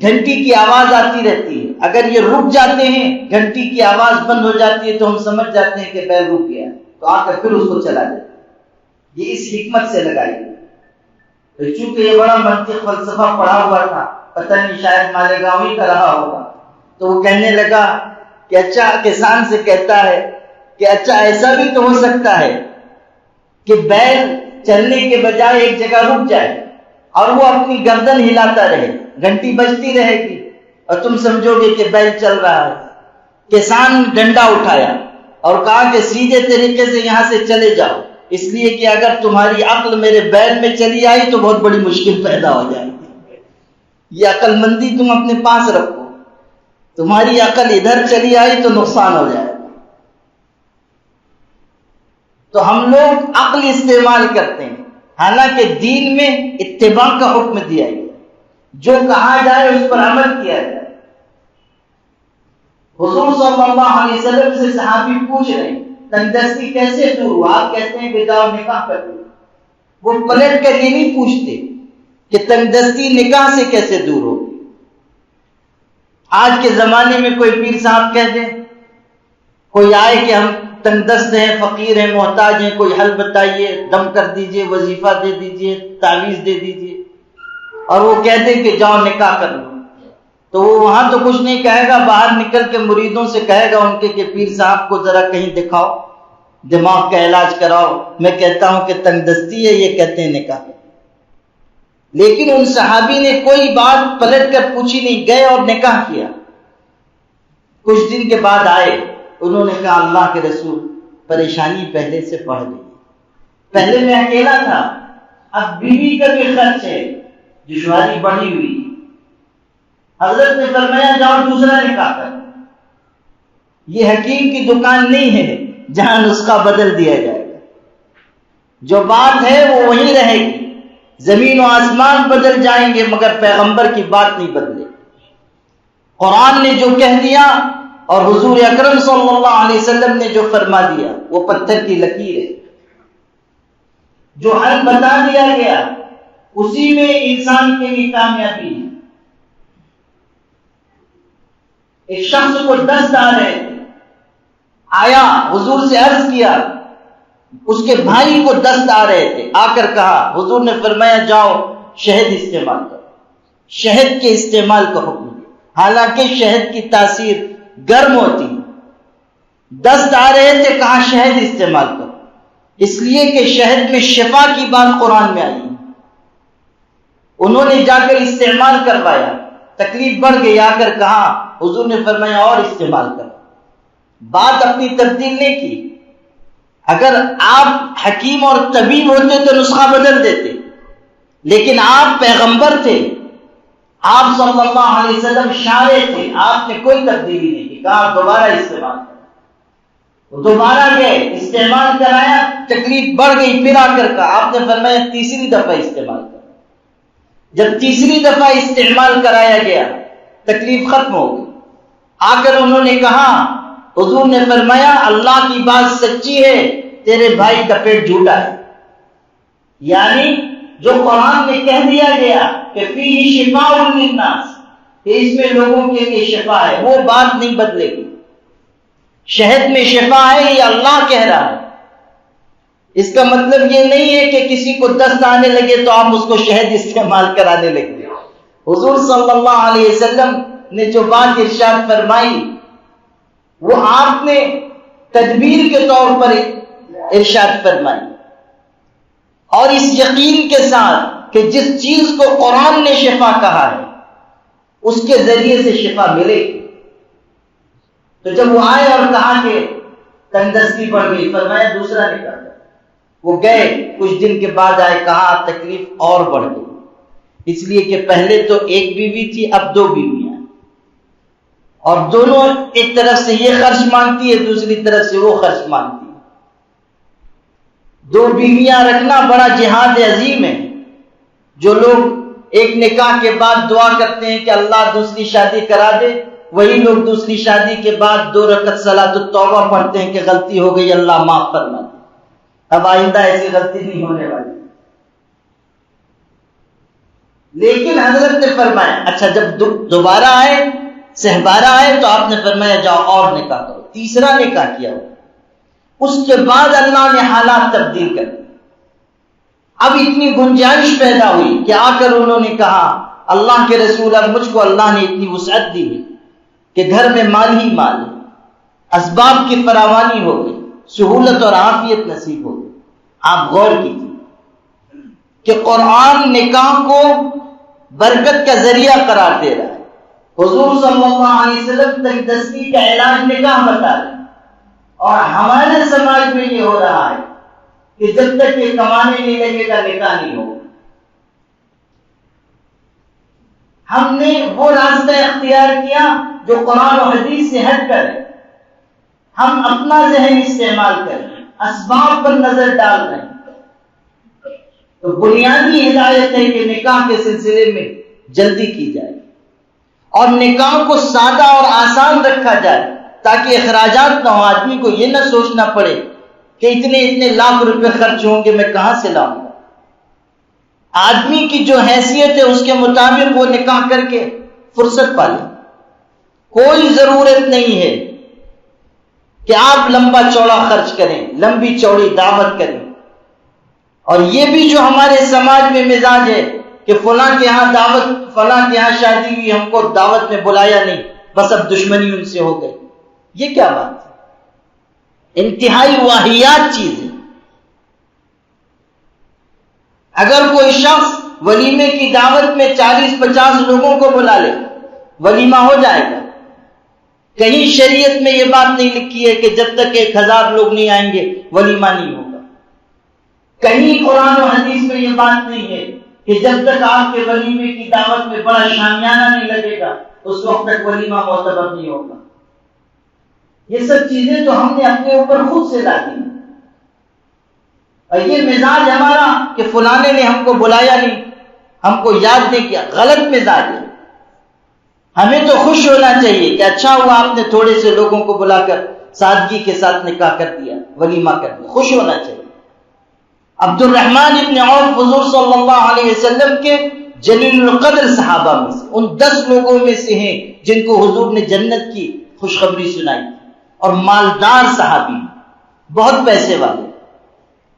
گھنٹی کی آواز آتی رہتی ہے، اگر یہ رک جاتے ہیں گھنٹی کی آواز بند ہو جاتی ہے تو ہم سمجھ جاتے ہیں کہ بیل رک گیا، تو آ کر پھر اس کو چلا دیتے ہیں۔ یہ اس حکمت سے لگائی گئی۔ تو چونکہ یہ بڑا منطق فلسفہ پڑھا ہوا تھا، پتہ نہیں شاید مالیگاؤں ہی کا رہا ہوگا، تو وہ کہنے لگا کہ اچھا، کسان سے کہتا ہے کہ اچھا ایسا بھی تو ہو سکتا ہے کہ بیل چلنے کے بجائے ایک جگہ رک جائے اور وہ اپنی گردن ہلاتا رہے، گھنٹی بجتی رہے گی اور تم سمجھو گے کہ بیل چل رہا ہے۔ کسان ڈنڈا اٹھایا اور کہا کہ سیدھے طریقے سے یہاں سے چلے جاؤ، اس لیے کہ اگر تمہاری عقل میرے بیل میں چلی آئی تو بہت بڑی مشکل پیدا ہو جائے گی۔ یہ عقل مندی تم اپنے پاس رکھو، تمہاری عقل ادھر چلی آئی تو نقصان ہو جائے گا۔ تو ہم لوگ عقل استعمال کرتے ہیں، حالانکہ دین میں اتباع کا حکم دیا ہے، جو کہا جائے اس پر عمل کیا جائے۔ حضور صلی اللہ علیہ وسلم سے صحابی پوچھ رہے ہیں تنگدستی کیسے دور ہوا، آپ کہتے ہیں کہ جاؤ نکاح کر لو۔ وہ پلٹ کر یہ نہیں پوچھتے کہ تنگدستی نکاح سے کیسے دور ہوگی۔ آج کے زمانے میں کوئی پیر صاحب کہہ دیں، کوئی آئے کہ ہم تنگدست ہیں، فقیر ہیں، محتاج ہیں، کوئی حل بتائیے، دم کر دیجئے، وظیفہ دے دیجئے، تعویذ دے دیجئے، اور وہ کہہ دیں کہ جاؤ نکاح کر لو، تو وہ وہاں تو کچھ نہیں کہے گا، باہر نکل کے مریدوں سے کہے گا ان کے کہ پیر صاحب کو ذرا کہیں دکھاؤ، دماغ کا علاج کراؤ، میں کہتا ہوں کہ تنگدستی ہے، یہ کہتے ہیں نکاح۔ لیکن ان صحابی نے کوئی بات پلٹ کر پوچھی نہیں، گئے اور نکاح کیا۔ کچھ دن کے بعد آئے، انہوں نے کہا اللہ کے رسول پریشانی پہلے سے بڑھ گئی، پہلے میں اکیلا تھا، اب بیوی کا بھی خرچ ہے، دشواری بڑھی ہوئی۔ حضرت نے فرمایا جاؤ دوسرا نکاح کر۔ یہ حکیم کی دکان نہیں ہے جہاں نسخہ بدل دیا جائے گا، جو بات ہے وہ وہیں رہے گی، زمین و آسمان بدل جائیں گے مگر پیغمبر کی بات نہیں بدلے۔ قرآن نے جو کہہ دیا اور حضور اکرم صلی اللہ علیہ وسلم نے جو فرما دیا وہ پتھر کی لکیر ہے. جو حل بتا دیا گیا اسی میں انسان کے لیے کامیابی ہے. ایک شخص کو دست آ رہے تھے, آیا حضور سے عرض کیا, اس کے بھائی کو دست آ رہے تھے, آ کر کہا, حضور نے فرمایا جاؤ شہد استعمال کرو. شہد کے استعمال کا حکم دیا, حالانکہ شہد کی تاثیر گرم ہوتی. دست آ رہے تھے, کہا شہد استعمال کرو, اس لیے کہ شہد میں شفا کی بات قرآن میں آئی. انہوں نے جا کر استعمال کروایا, تکلیف بڑھ گئی, آ کر کہا, حضور نے فرمایا اور استعمال کرو. بات اپنی تبدیل نہیں کی. اگر آپ حکیم اور طبیب ہوتے تو نسخہ بدل دیتے, لیکن آپ پیغمبر تھے, آپ صلی اللہ علیہ وسلم شارع تھے, آپ نے کوئی تبدیلی نہیں کی, کہا دوبارہ استعمال کرو. دوبارہ گئے, استعمال کرایا, تکلیف بڑھ گئی, پھر آ کر کہا, آپ نے فرمایا تیسری دفعہ استعمال کرو. جب تیسری دفعہ استعمال کرایا گیا تکلیف ختم ہو گئی. آ کر انہوں نے کہا, حضور نے فرمایا اللہ کی بات سچی ہے, تیرے بھائی کا پیٹ جھوٹا ہے. یعنی جو قرآن میں کہہ دیا گیا کہ فیہ شفاء للناس, کہ اس میں لوگوں کے لیے شفا ہے, وہ بات نہیں بدلے گی. شہد میں شفا ہے یہ اللہ کہہ رہا ہے. اس کا مطلب یہ نہیں ہے کہ کسی کو دست آنے لگے تو آپ اس کو شہد استعمال کرانے لگے. حضور صلی اللہ علیہ وسلم نے جو بات ارشاد فرمائی وہ آپ نے تدبیر کے طور پر ارشاد فرمائی, اور اس یقین کے ساتھ کہ جس چیز کو قرآن نے شفا کہا ہے اس کے ذریعے سے شفا ملے گی. تو جب وہ آئے اور کہا کہ تندرستی بڑھ گئی, فرمایا دوسرا نکاح. وہ گئے, کچھ دن کے بعد آئے, کہا تکلیف اور بڑھ گئی, اس لیے کہ پہلے تو ایک بیوی تھی, اب 2 بیویاں, اور دونوں ایک طرف سے یہ خرچ مانگتی ہے, دوسری طرف سے وہ خرچ مانگتی ہے. 2 بیویاں رکھنا بڑا جہاد عظیم ہے. جو لوگ ایک نکاح کے بعد دعا کرتے ہیں کہ اللہ دوسری شادی کرا دے, وہی لوگ دوسری شادی کے بعد 2 رکعت صلاۃ التوبہ پڑھتے ہیں کہ غلطی ہو گئی اللہ معاف فرما دے, اب آئندہ ایسی غلطی نہیں ہونے والی. لیکن حضرت نے فرمایا اچھا جب دوبارہ آئے, سہبارہ آئے, تو آپ نے فرمایا جاؤ اور نکاح کرو. تیسرا نکاح کیا. اس کے بعد اللہ نے حالات تبدیل کر دی. اب اتنی گنجائش پیدا ہوئی کہ آ کر انہوں نے کہا, اللہ کے رسول, اب مجھ کو اللہ نے اتنی وسعت دی کہ گھر میں مال ہی مال ہے, اسباب کی فراوانی ہو گئی, سہولت اور عافیت نصیب ہو گئی. آپ غور کیجیے کہ قرآن نکاح کو برکت کا ذریعہ قرار دے رہا ہے. حضور صلی اللہ علیہ وسلم تندرستی کا علاج نکاح بتا رہے ہیں, اور ہمارے سماج میں یہ ہو رہا ہے کہ جب تک یہ کمانے نہیں لگے گا نکاح نہیں ہوگا. ہم نے وہ راستہ اختیار کیا جو قرآن و حدیث سے ہٹ کر ہے. ہم اپنا ذہن استعمال کریں, اسباب پر نظر ڈال رہے ہیں. تو بنیادی ہدایت ہے کہ نکاح کے سلسلے میں جلدی کی جائے, اور نکاح کو سادہ اور آسان رکھا جائے تاکہ اخراجات نہ ہو. آدمی کو یہ نہ سوچنا پڑے کہ اتنے لاکھ روپے خرچ ہوں گے, میں کہاں سے لاؤں گا. آدمی کی جو حیثیت ہے اس کے مطابق وہ نکاح کر کے فرصت پالے. کوئی ضرورت نہیں ہے کہ آپ لمبا چوڑا خرچ کریں, لمبی چوڑی دعوت کریں. اور یہ بھی جو ہمارے سماج میں مزاج ہے کہ فلاں کے ہاں دعوت, فلاں کے ہاں شادی ہوئی, ہم کو دعوت میں بلایا نہیں, بس اب دشمنی ان سے ہو گئی. یہ کیا بات ہے؟ انتہائی واہیات چیز ہے. اگر کوئی شخص ولیمے کی دعوت میں 40-50 لوگوں کو بلا لے, ولیمہ ہو جائے گا. کہیں شریعت میں یہ بات نہیں لکھی ہے کہ جب تک 1000 لوگ نہیں آئیں گے ولیمہ نہیں ہوگا. کہیں قرآن و حدیث میں یہ بات نہیں ہے کہ جب تک آپ کے ولیمے کی دعوت میں بڑا شامیانہ نہیں لگے گا اس وقت تک ولیمہ معتبر نہیں ہوگا. یہ سب چیزیں تو ہم نے اپنے اوپر خود سے لا دی. اور یہ مزاج ہمارا کہ فلانے نے ہم کو بلایا نہیں, ہم کو یاد نہیں کیا, غلط مزاج ہے. ہمیں تو خوش ہونا چاہیے کہ اچھا ہوا آپ نے تھوڑے سے لوگوں کو بلا کر سادگی کے ساتھ نکاح کر دیا، ولیمہ کر دیا، خوش ہونا چاہیے۔ عبد الرحمن ابن عوف حضور صلی اللہ علیہ وسلم کے جلیل القدر صحابہ میں سے، ان 10 لوگوں میں سے ہیں جن کو حضور نے جنت کی خوشخبری سنائی، اور مالدار صحابی، بہت پیسے والے،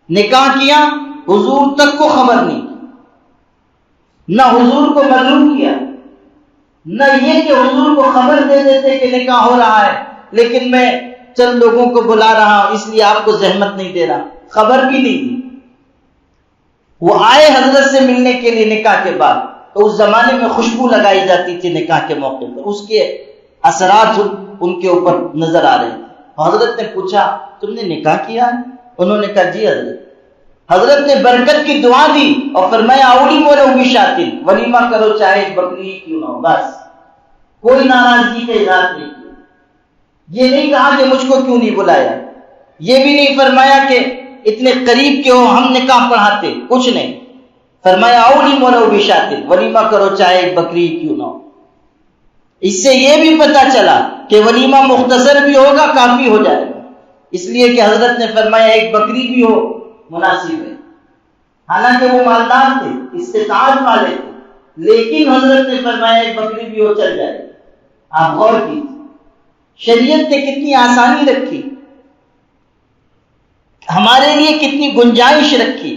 نکاح کیا، حضور تک کو خبر نہیں، نہ حضور کو معلوم کیا، نہ یہ کہ حضور کو خبر دے دیتے کہ نکاح ہو رہا ہے، لیکن میں چند لوگوں کو بلا رہا ہوں اس لیے آپ کو زحمت نہیں دے رہا، خبر بھی نہیں دی۔ وہ آئے حضرت سے ملنے کے لیے نکاح کے بعد، تو اس زمانے میں خوشبو لگائی جاتی تھی نکاح کے موقع پر، اس کے اثرات ان کے اوپر نظر آ رہے تھے۔ حضرت نے پوچھا تم نے نکاح کیا ہے؟ انہوں نے کہا جی حضرت۔ حضرت نے برکت کی دعا دی اور فرمایا اولی مولو بشاتن، ولیمہ کرو چاہے ایک بکری کیوں نہ ہو، بس کوئی ناراضگی کا اظہار نہیں کیا۔ یہ نہیں کہا کہ مجھ کو کیوں نہیں بلایا، یہ بھی نہیں فرمایا کہ اتنے قریب کے ہو ہم نکاح پڑھاتے، کچھ نہیں، فرمایا اولی مولو بشاتن، ولیمہ کرو چاہے ایک بکری کیوں نہ ہو۔ اس سے یہ بھی پتہ چلا کہ ولیمہ مختصر بھی ہوگا کافی ہو جائے گا، اس لیے کہ حضرت نے فرمایا ایک بکری بھی ہو مناسب ہے۔ حالانکہ وہ مالدار تھے، استطاعت والے تھے، لیکن حضرت نے فرمایا ایک بکری بھی ہو چل جائے گا۔ آپ غور کیجیے شریعت نے کتنی آسانی رکھی، ہمارے لیے کتنی گنجائش رکھی،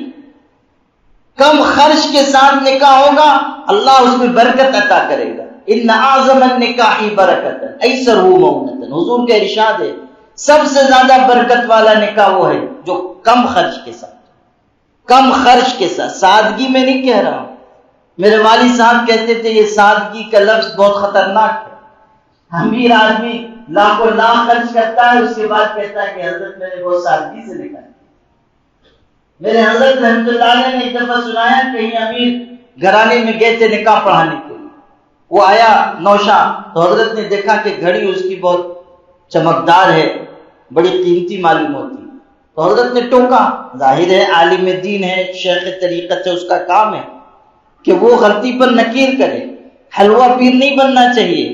کم خرچ کے ساتھ نکاح ہوگا، اللہ اس میں برکت عطا کرے گا۔ ان اعظم النکاح برکتا ایسرہ مؤنۃ، حضور کا ارشاد ہے سب سے زیادہ برکت والا نکاح وہ ہے جو کم خرچ کے ساتھ، کم خرچ کے ساتھ، سادگی میں نہیں کہہ رہا ہوں۔ میرے والد صاحب کہتے تھے یہ سادگی کا لفظ بہت خطرناک ہے، امیر آدمی لاکھوں لاکھ خرچ کرتا ہے، اس کے بعد کہتا ہے کہ حضرت میں نے بہت سادگی سے نکاح۔ میرے حضرت رحمۃ اللہ علیہ نے ایک دفعہ سنایا کہیں امیر گھرانے میں گئے تھے نکاح پڑھانے کے لیے، وہ آیا نوشا تو حضرت نے دیکھا کہ گھڑی اس کی بہت چمکدار ہے، بڑی قیمتی معلوم ہوتی، تو حضرت نے ٹوکا، ظاہر ہے عالم دین ہے، شیخ طریقت ہے، اس کا کام ہے کہ وہ غلطی پر نکیر کرے۔ حلوہ پیر نہیں بننا چاہیے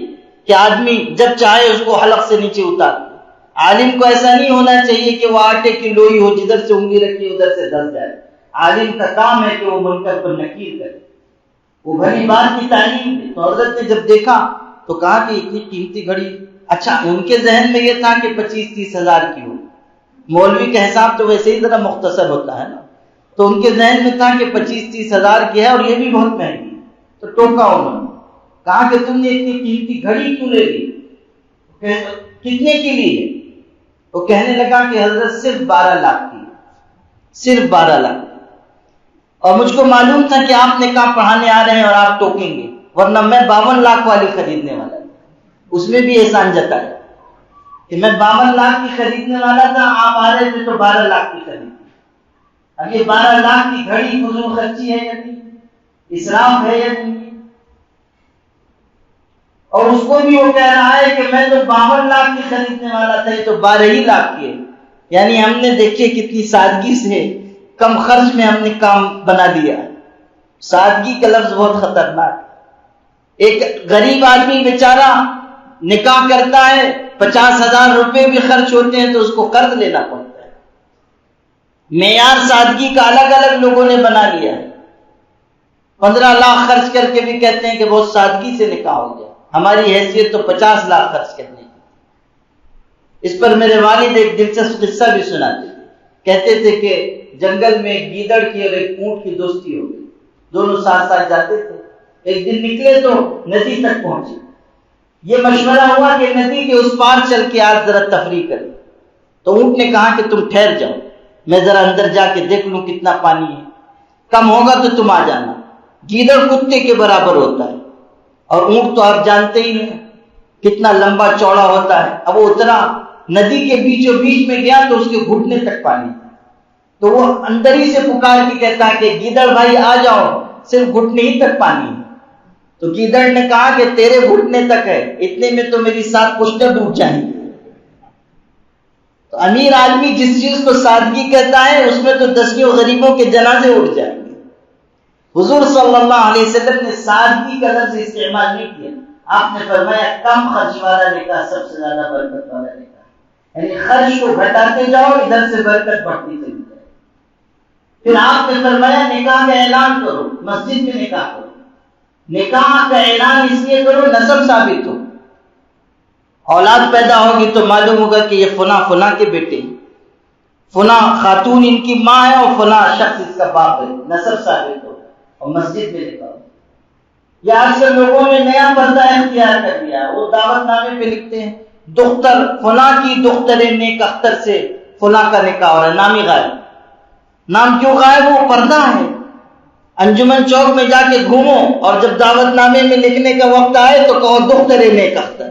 کہ آدمی جب چاہے اس کو حلق سے نیچے اتار دے۔ عالم کو ایسا نہیں ہونا چاہیے کہ وہ آٹے کی لوئی ہو، جدھر سے انگلی رکھی ادھر سے دس جائے۔ عالم کا کام ہے کہ وہ منکر پر نکیر کرے، وہ بھلی بات کی تعلیم دے۔ تو حضرت نے جب دیکھا تو کہا کہ اتنی قیمتی گھڑی، اچھا ان کے ذہن میں یہ تھا کہ 25-30 ہزار کی ہو، مولوی کا حساب تو ویسے ہی ذرا مختصر ہوتا ہے نا، تو ان کے ذہن میں تھا کہ 25-30 ہزار کی ہے اور یہ بھی بہت مہنگی، تو ٹوکا انہوں نے، کہا کہ تم نے اتنی قیمتی گھڑی کیوں لے لی، کتنے کی لی ہے؟ وہ کہنے لگا کہ حضرت صرف 12 لاکھ کی، صرف 12 لاکھ، اور مجھ کو معلوم تھا کہ آپ نکاح پڑھانے آ رہے ہیں اور آپ ٹوکیں گے، ورنہ میں 52 لاکھ والی خریدنے والا تھا۔ اس میں بھی احسان جتایا کہ میں 52 لاکھ کی خریدنے والا تھا، آپ آ رہے تھے تو 12 لاکھ کی خریدی۔ اب یہ 12 لاکھ کی گھڑی فضول خرچی ہے یا نہیں، اسراف ہے یا نہیں؟ اور اس کو بھی وہ کہہ رہا ہے کہ میں تو 52 لاکھ کی خریدنے والا تھا، یہ تو 12 ہی لاکھ کی ہے۔ یعنی ہم نے دیکھیے کتنی سادگی سے کم خرچ میں ہم نے کام بنا دیا۔ سادگی کا لفظ بہت خطرناک ہے۔ ایک غریب آدمی بیچارہ نکاح کرتا ہے، 50,000 روپے بھی خرچ ہوتے ہیں تو اس کو قرض لینا پڑتا ہے۔ معیار سادگی کا الگ الگ لوگوں نے بنا لیا ہے، 15 لاکھ خرچ کر کے بھی کہتے ہیں کہ بہت سادگی سے نکاح ہو گیا، ہماری حیثیت تو 50 لاکھ خرچ کرنے کی۔ اس پر میرے والد ایک دلچسپ قصہ بھی سناتے تھے، کہتے تھے کہ جنگل میں ایک گیدڑ کی اور ایک اونٹ کی دوستی ہو گئی، دونوں ساتھ ساتھ جاتے تھے۔ ایک دن نکلے تو ندی تک پہنچے، یہ مشورہ ہوا کہ ندی کے اس پار چل کے آج ذرا تفریح کریں، تو اونٹ نے کہا کہ تم ٹھہر جاؤ، میں ذرا اندر جا کے دیکھ لوں کتنا پانی ہے، کم ہوگا تو تم آ جانا۔ گیدڑ کتے کے برابر ہوتا ہے اور اونٹ تو آپ جانتے ہی ہیں کتنا لمبا چوڑا ہوتا ہے۔ اب وہ اترا، ندی کے بیچوں بیچ میں گیا تو اس کے گھٹنے تک پانی تھا، تو وہ اندر ہی سے پکار کے کہتا ہے کہ گیدڑ بھائی آ جاؤ، صرف گھٹنے ہی تک پانی ہے۔ تو گیدڑ نے کہا کہ تیرے گھٹنے تک ہے، اتنے میں تو میری 7 پشتیں ڈوب جائیں گی۔ تو امیر آدمی جس چیز کو سادگی کہتا ہے اس میں تو 10 غریبوں کے جنازے اٹھ جائیں گے۔ حضور صلی اللہ علیہ وسلم نے سادگی کا لفظ استعمال نہیں کیا، آپ نے فرمایا کم خرچ والا نکاح سب سے زیادہ برکت والا نکاح، یعنی خرچ کو گھٹاتے جاؤ، ادھر سے برکت بڑھتی چلی جائے۔ پھر آپ نے فرمایا نکاح کا اعلان کرو، مسجد میں نکاح کرو۔ نکاح کا اعلان اس لیے کرو نسب ثابت ہو، اولاد پیدا ہوگی تو معلوم ہوگا کہ یہ فلاں فلاں کے بیٹے، فلاں خاتون ان کی ماں ہے اور فلاں شخص اس کا باپ ہے، نسب ثابت ہو، اور مسجد میں نکاح ہو۔ یا اکثر لوگوں نے نیا پردہ اختیار کر لیا، وہ دعوت نامے پہ لکھتے ہیں دختر فلاں کی دختر نیک اختر سے فلاں کا نکاح ہو رہا ہے، نام ہی غائب۔ نام کیوں غائب؟ وہ پردہ ہے۔ انجمن چوک میں جا کے گھومو اور جب دعوت نامے میں لکھنے کا وقت آئے تو کہو دختر نیک اختر۔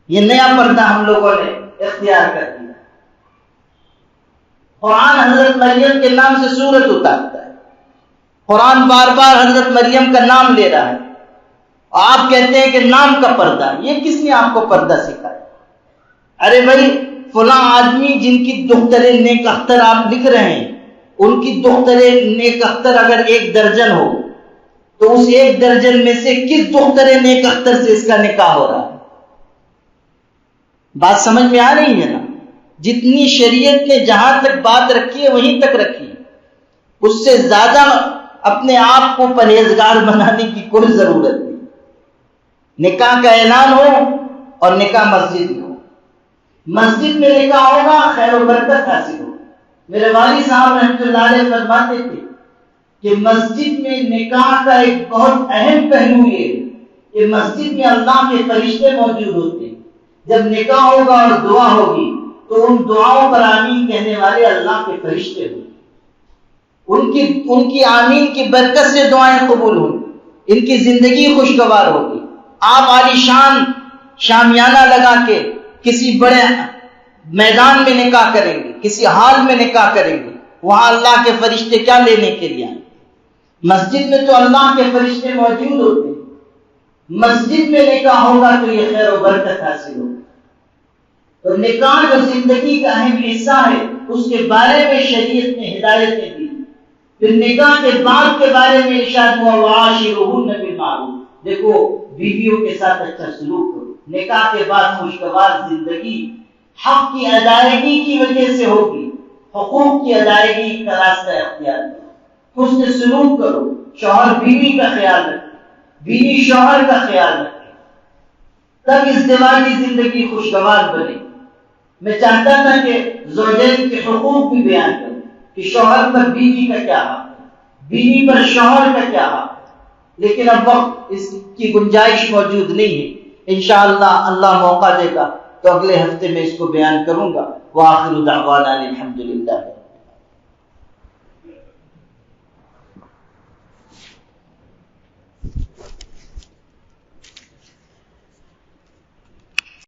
یہ نیا پردہ ہم لوگوں نے اختیار کر دیا۔ قرآن حضرت مریم کے نام سے سورت اتارتا ہے، قرآن بار بار حضرت مریم کا نام لے رہا ہے، اور آپ کہتے ہیں کہ نام کا پردہ۔ یہ کس نے آپ کو پردہ سکھایا؟ ارے بھائی فلاں آدمی جن کی دختر نیک اختر آپ لکھ رہے ہیں، ان کی دختر نیک اختر اگر 1 درجن ہو تو اس 1 درجن میں سے کس دختر نیک اختر سے اس کا نکاح ہو رہا ہے؟ بات سمجھ میں آ رہی ہے نا؟ جتنی شریعت نے جہاں تک بات رکھی ہے وہیں تک رکھی ہے، اس سے زیادہ اپنے آپ کو پرہیزگار بنانے کی کوئی ضرورت نہیں۔ نکاح کا اعلان ہو اور نکاح مسجد میں ہو، مسجد میں نکاح ہوگا خیر و برکت حاصل ہو۔ میرے والد صاحب رحمۃ اللہ علیہ فرماتے تھے کہ مسجد میں نکاح کا ایک بہت اہم پہلو یہ ہے کہ مسجد میں اللہ کے فرشتے موجود ہوتے ہیں۔ جب نکاح ہوگا اور دعا ہوگی تو ان دعاؤں پر آمین کہنے والے اللہ کے فرشتے ہوں، ان کی آمین کی برکت سے دعائیں قبول ہوں، ان کی زندگی خوشگوار ہوگی۔ آپ عالی شان شامیانہ لگا کے کسی بڑے میدان میں نکاح کریں گے، کسی ہال میں نکاح کریں گے، وہاں اللہ کے فرشتے کیا لینے کے لیے آئیں؟ مسجد میں تو اللہ کے فرشتے موجود ہوتے ہیں۔ مسجد میں نکاح ہوگا تو یہ خیر و برکت حاصل ہوگا۔ تو نکاح جو زندگی کا اہم حصہ ہے اس کے بارے میں شریعت نے ہدایتیں دی۔ پھر نکاح کے بعد کے بارے میں ارشاد ہوا وعاشرہن بالمعروف، دیکھو بیویوں کے ساتھ اچھا سلوک کرو۔ نکاح کے بعد خوشگوار زندگی حق کی ادائیگی کی وجہ سے ہوگی، حقوق کی ادائیگی کا راستہ اختیار کرو، حسن سلوک کرو، شوہر بیوی کا خیال رکھے، بیوی شوہر کا خیال رکھے، تب ازدواجی زندگی خوشگوار بنے۔ میں چاہتا تھا کہ زوجین کے حقوق بھی بیان کروں کہ شوہر پر بیوی کا کیا حق ہے، بیوی پر شوہر کا کیا حق ہے، لیکن اب وقت اس کی گنجائش موجود نہیں ہے۔ انشاءاللہ اللہ موقع دے گا تو اگلے ہفتے میں اس کو بیان کروں گا۔ وآخر دعوانا الحمدللہ۔